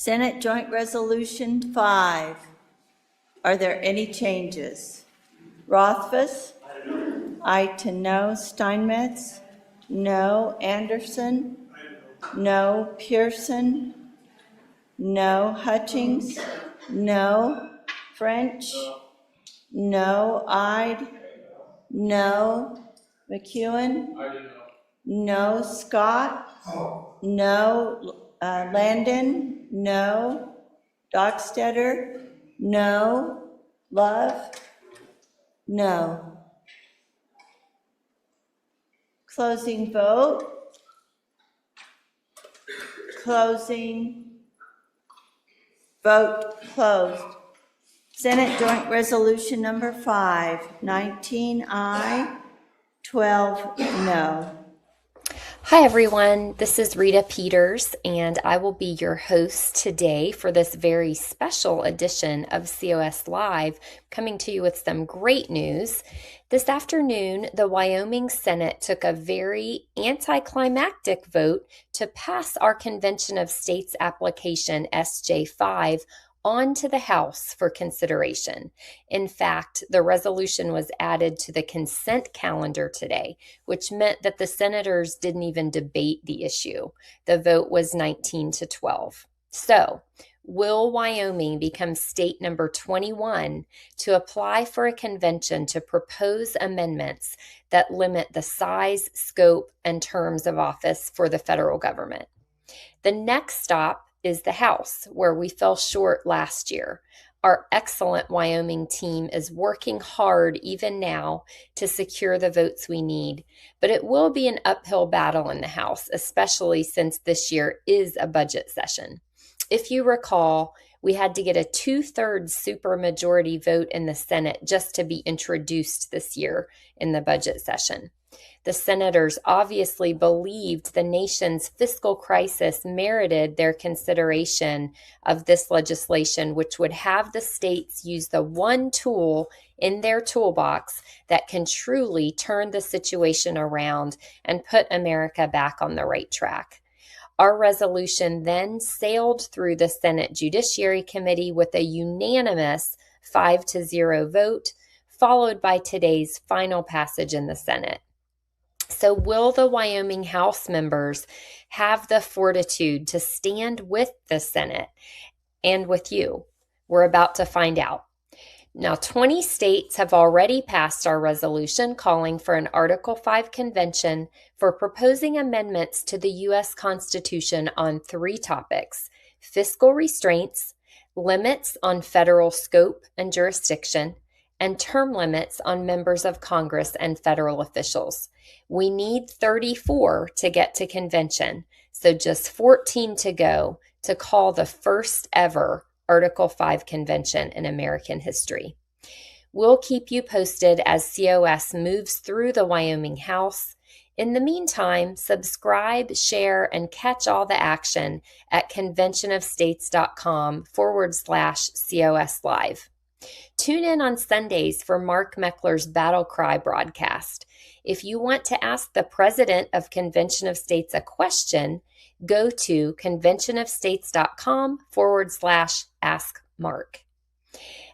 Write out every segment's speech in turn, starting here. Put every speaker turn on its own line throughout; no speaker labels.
Senate Joint Resolution 5. Are there any changes? Rothfuss? Aye to no. Steinmetz? No. Anderson? No. Pearson? No. Hutchings? No. French? No. Ide? No. McEwen? No. Scott? No. Landon? No. Dockstetter? No. Love? No. Closing vote. Closing. Vote closed. Senate Joint Resolution number 5, 19 aye, 12 no.
Hi everyone, this is Rita Peters and I will be your host today for this very special edition of COS Live, coming to you with some great news. This afternoon, the Wyoming Senate took a very anticlimactic vote to pass our Convention of States application SJ5 on to the House for consideration. In fact, the resolution was added to the consent calendar today, which meant that the senators didn't even debate the issue. The vote was 19-12. So, will Wyoming become state number 21 to apply for a convention to propose amendments that limit the size, scope, and terms of office for the federal government? The next stop is the House, where we fell short last year. Our excellent Wyoming team is working hard even now to secure the votes we need, but it will be an uphill battle in the House, especially since this year is a budget session. If you recall, we had to get a 2/3 supermajority vote in the Senate just to be introduced this year in the budget session. The senators obviously believed the nation's fiscal crisis merited their consideration of this legislation, which would have the states use the one tool in their toolbox that can truly turn the situation around and put America back on the right track. Our resolution then sailed through the Senate Judiciary Committee with a unanimous 5-0 vote, followed by today's final passage in the Senate. So will the Wyoming House members have the fortitude to stand with the Senate and with you? We're about to find out. Now, 20 states have already passed our resolution calling for an Article 5 convention for proposing amendments to the U.S. Constitution on 3 topics: fiscal restraints, limits on federal scope and jurisdiction, and term limits on members of Congress and federal officials. We need 34 to get to convention, so just 14 to go to call the first ever Article 5 convention in American history. We'll keep you posted as COS moves through the Wyoming House. In the meantime, subscribe, share, and catch all the action at conventionofstates.com/COS Live. Tune in on Sundays for Mark Meckler's Battle Cry broadcast. If you want to ask the president of Convention of States a question, go to conventionofstates.com/Ask Mark.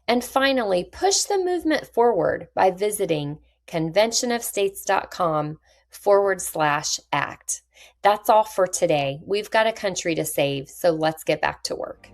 And finally, push the movement forward by visiting conventionofstates.com/ACT. That's all for today. We've got a country to save, so let's get back to work.